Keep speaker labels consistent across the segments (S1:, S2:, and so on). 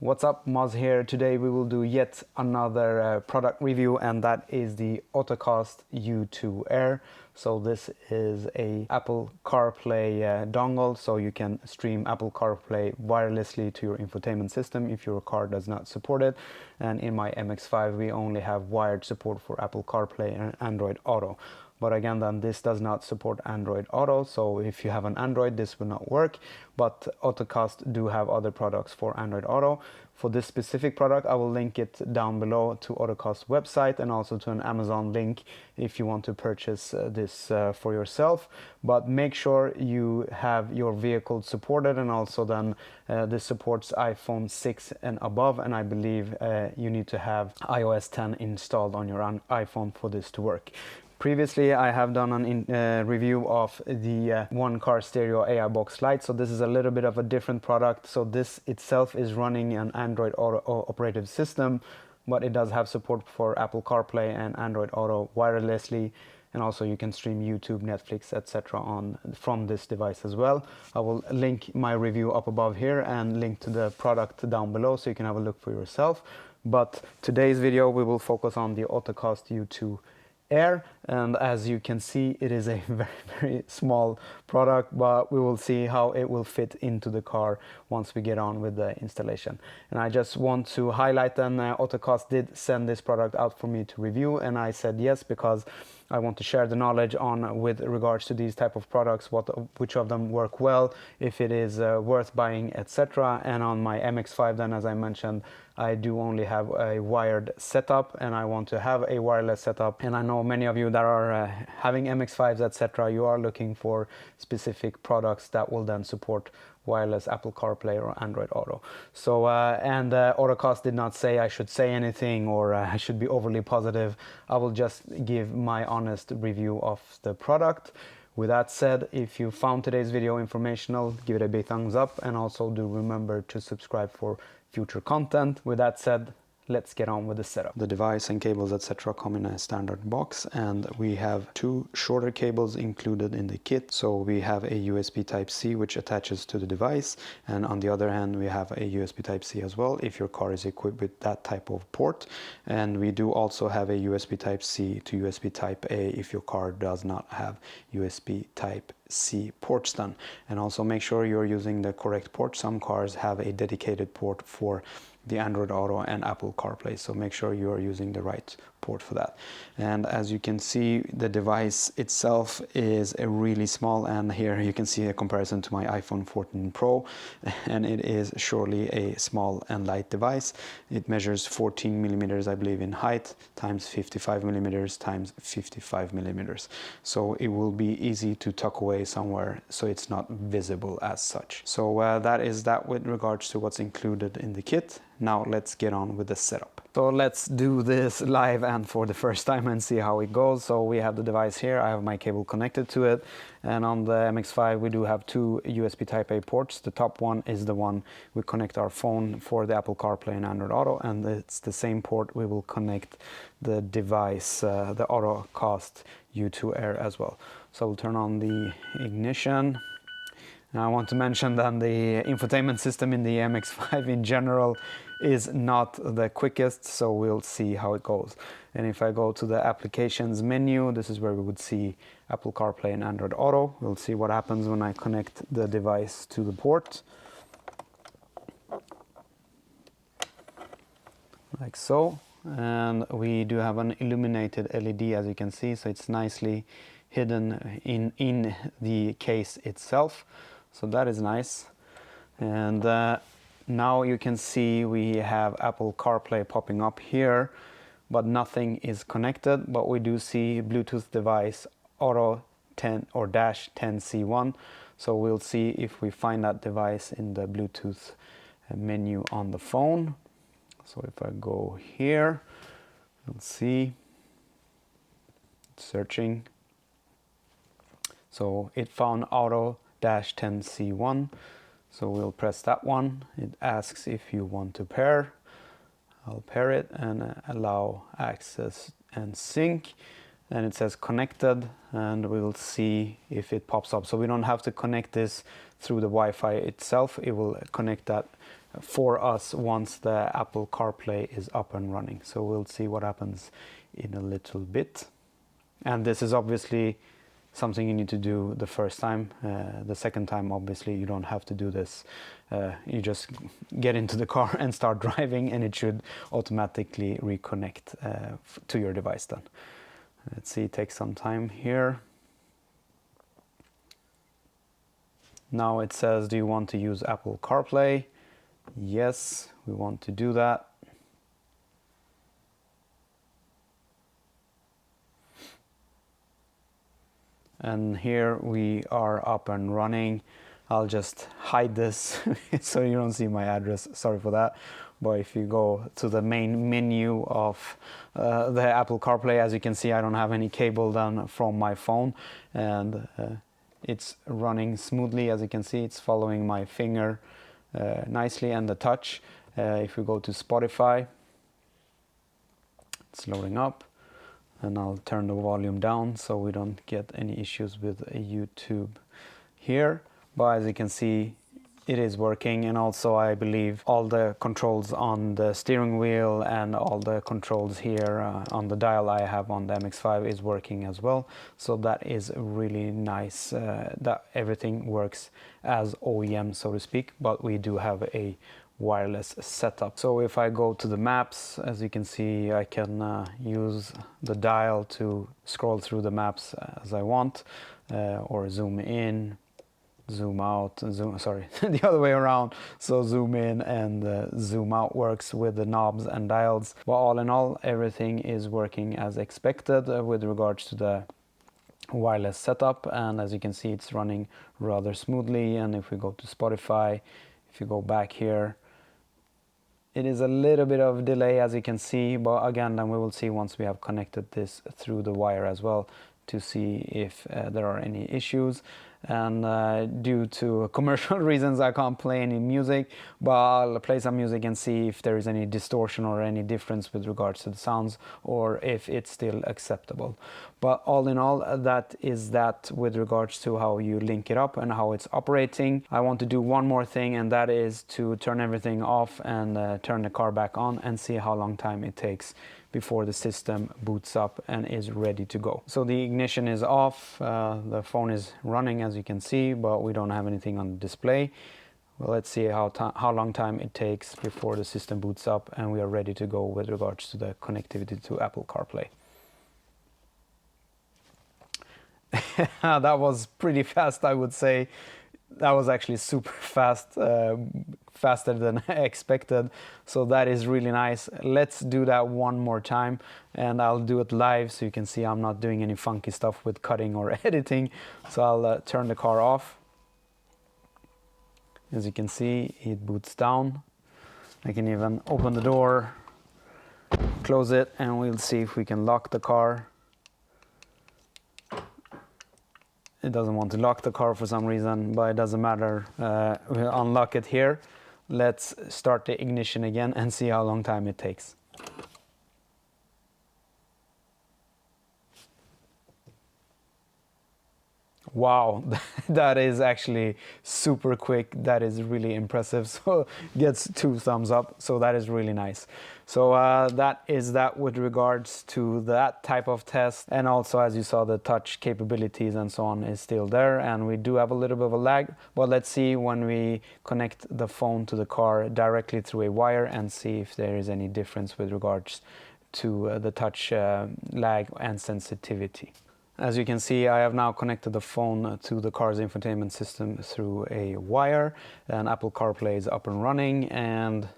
S1: What's up, Moz here. Today we will do yet another product review, and that is the Ottocast U2 Air. So this is a Apple CarPlay dongle, so you can stream Apple CarPlay wirelessly to your infotainment system if your car does not support it. And in my MX5 we only have wired support for Apple CarPlay and Android Auto. But again, then this does not support Android Auto, so if you have an Android, this will not work. But Ottocast do have other products for Android Auto. For this specific product, I will link it down below to Ottocast website and also to an Amazon link if you want to purchase this for yourself. But make sure you have your vehicle supported, and also then this supports iPhone 6 and above, and I believe you need to have iOS 10 installed on your iPhone for this to work. Previously, I have done a review of the OneCarStereo AI BOX LITE, so this is a little bit of a different product. So this itself is running an Android Auto operative system, but it does have support for Apple CarPlay and Android Auto wirelessly, and also you can stream YouTube, Netflix, etc. from this device as well. I will link my review up above here and link to the product down below so you can have a look for yourself. But today's video we will focus on the Ottocast U2 Air, and as you can see, it is a very small product, but we will see how it will fit into the car once we get on with the installation. And I just want to highlight then Ottocast did send this product out for me to review, and I said yes because I want to share the knowledge on with regards to these type of products, which of them work well, if it is worth buying, etc. And on my MX5 then, as I mentioned, I do only have a wired setup and I want to have a wireless setup. And I know many of you that are having MX5s, etc., you are looking for specific products that will then support wireless Apple CarPlay or Android Auto. So Ottocast did not say I should say anything or I should be overly positive. I will just give my honest review of the product. With that said, if you found today's video informational, give it a big thumbs up, and also do remember to subscribe for future content. With that said, let's get on with the setup. The device and cables, etc., come in a standard box, and we have two shorter cables included in the kit. So we have a USB Type-C which attaches to the device, and on the other hand we have a USB Type-C as well if your car is equipped with that type of port. And we do also have a USB Type-C to USB Type-A if your car does not have USB Type-C ports done. And also make sure you're using the correct port. Some cars have a dedicated port for the Android Auto and Apple CarPlay, so make sure you are using the right port for that. And as you can see, the device itself is a really small, and here you can see a comparison to my iPhone 14 Pro, and it is surely a small and light device. It measures 14 millimeters, I believe, in height, times 55 millimeters times 55 millimeters. So it will be easy to tuck away somewhere so it's not visible as such. So that is that with regards to what's included in the kit. Now let's get on with the setup. So let's do this live and for the first time and see how it goes. So we have the device here, I have my cable connected to it, and on the MX5 we do have two USB Type-A ports. The top one is the one we connect our phone for the Apple CarPlay and Android Auto, and it's the same port we will connect the device, the Ottocast U2 Air as well. So we'll turn on the ignition. Now I want to mention that the infotainment system in the MX5 in general is not the quickest, so we'll see how it goes. And if I go to the applications menu, this is where we would see Apple CarPlay and Android Auto. We'll see what happens when I connect the device to the port. Like so. And we do have an illuminated LED, as you can see, so it's nicely hidden in the case itself. So that is nice. And now you can see we have Apple CarPlay popping up here, but nothing is connected. But we do see Bluetooth device Auto 10 or dash 10C1. So we'll see if we find that device in the Bluetooth menu on the phone. So if I go here, you'll see it's searching. So it found Auto dash 10C1, so we'll press that one. It asks if you want to pair. I'll pair it and allow access and sync. Then it says connected, and we'll see if it pops up. So we don't have to connect this through the Wi-Fi itself. It will connect that for us once the Apple CarPlay is up and running. So we'll see what happens in a little bit. And this is obviously something you need to do the first time. The second time, obviously, you don't have to do this. You just get into the car and start driving, and it should automatically reconnect to your device then. Let's see, it takes some time here. Now it says, do you want to use Apple CarPlay? Yes, we want to do that. And here we are up and running. I'll just hide this so you don't see my address, sorry for that. But if you go to the main menu of the Apple CarPlay, as you can see, I don't have any cable done from my phone, and it's running smoothly. As you can see, it's following my finger nicely, and the touch. If we go to Spotify, it's loading up, and I'll turn the volume down so we don't get any issues with YouTube here. But as you can see, it is working, and also I believe all the controls on the steering wheel and all the controls here on the dial I have on the MX5 is working as well. So that is really nice that everything works as OEM, so to speak, but we do have a wireless setup. So if I go to the maps, as you can see, I can use the dial to scroll through the maps as I want, or zoom in, zoom out, the other way around. So zoom in and zoom out works with the knobs and dials. But all in all, everything is working as expected with regards to the wireless setup. And as you can see, it's running rather smoothly. And if we go to Spotify, if you go back here, it is a little bit of delay, as you can see, but again, then we will see once we have connected this through the wire as well to see if there are any issues. And due to commercial reasons, I can't play any music, but I'll play some music and see if there is any distortion or any difference with regards to the sounds, or if it's still acceptable. But all in all, that is that with regards to how you link it up and how it's operating. I want to do one more thing, and that is to turn everything off and turn the car back on and see how long time it takes before the system boots up and is ready to go. So the ignition is off, the phone is running, as you can see, but we don't have anything on the display. Well, let's see how long time it takes before the system boots up and we are ready to go with regards to the connectivity to Apple CarPlay. That was pretty fast, I would say. That was actually super fast, faster than I expected. So that is really nice. Let's do that one more time, and I'll do it live so you can see I'm not doing any funky stuff with cutting or editing. So I'll turn the car off. As you can see, it boots down. I can even open the door, close it, and we'll see if we can lock the car. It doesn't want to lock the car for some reason, but it doesn't matter. We'll unlock it here. Let's start the ignition again and see how long time it takes. Wow, that is actually super quick. That is really impressive. So gets 2 thumbs up. So that is really nice. So that is that with regards to that type of test. And also, as you saw, the touch capabilities and so on is still there. And we do have a little bit of a lag. But let's see when we connect the phone to the car directly through a wire and see if there is any difference with regards to the touch lag and sensitivity. As you can see, I have now connected the phone to the car's infotainment system through a wire, and Apple CarPlay is up and running, and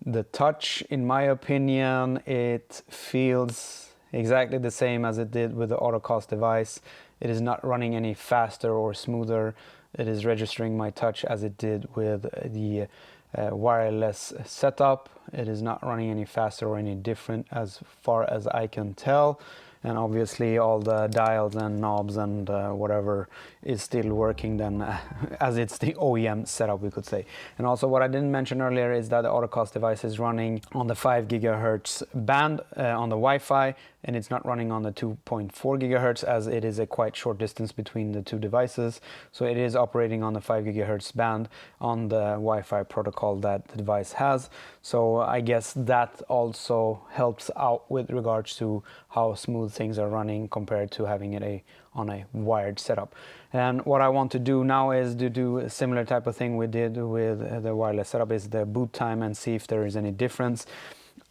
S1: the touch, in my opinion, it feels exactly the same as it did with the Ottocast device. It is not running any faster or smoother. It is registering my touch as it did with the wireless setup. It is not running any faster or any different as far as I can tell. and obviously all the dials and knobs and whatever is still working then as it's the OEM setup, we could say. And also what I didn't mention earlier is that the Ottocast device is running on the 5 gigahertz band on the Wi-Fi, and it's not running on the 2.4 gigahertz as it is a quite short distance between the two devices. So it is operating on the 5 gigahertz band on the Wi-Fi protocol that the device has. So I guess that also helps out with regards to how smooth things are running compared to having it on a wired setup. And what I want to do now is to do a similar type of thing we did with the wireless setup, is the boot time, and see if there is any difference.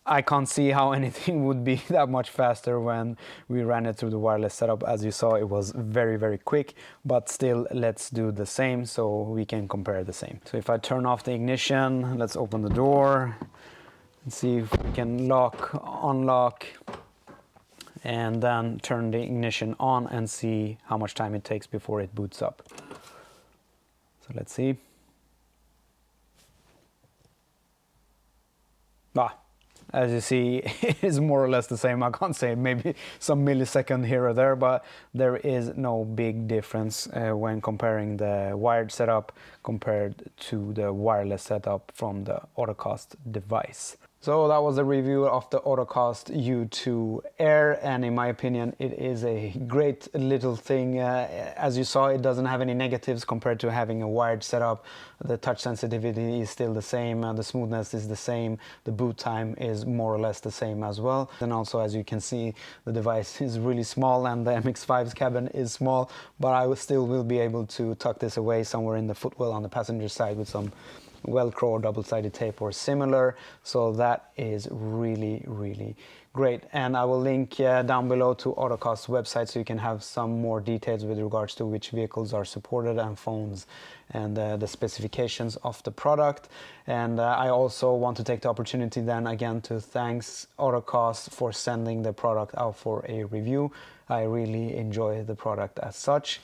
S1: I can't see how anything would be that much faster when we ran it through the wireless setup. As you saw, it was very, very quick, but still, let's do the same so we can compare the same. So if I turn off the ignition, let's open the door and see if we can unlock, and then turn the ignition on and see how much time it takes before it boots up. So let's see. As you see, it is more or less the same. I can't say maybe some millisecond here or there, but there is no big difference when comparing the wired setup compared to the wireless setup from the Ottocast device. So that was a review of the Ottocast U2 Air, and in my opinion it is a great little thing. As you saw, it doesn't have any negatives compared to having a wired setup. The touch sensitivity is still the same, the smoothness is the same, the boot time is more or less the same as well. And also, as you can see, the device is really small and the MX5's cabin is small, but I still will be able to tuck this away somewhere in the footwell on the passenger side with some Velcro or double-sided tape or similar. So that is really, really great. And I will link down below to Ottocast's website so you can have some more details with regards to which vehicles are supported and phones, and the specifications of the product. And I also want to take the opportunity then again to thank Ottocast for sending the product out for a review. I really enjoy the product as such.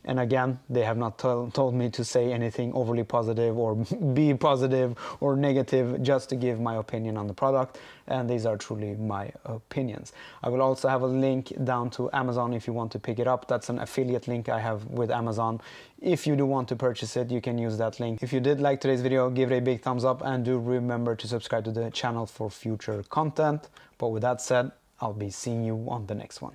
S1: And again, they have not told me to say anything overly positive or be positive or negative, just to give my opinion on the product. And these are truly my opinions. I will also have a link down to Amazon if you want to pick it up. That's an affiliate link I have with Amazon. If you do want to purchase it, you can use that link. If you did like today's video, give it a big thumbs up, and do remember to subscribe to the channel for future content. But with that said, I'll be seeing you on the next one.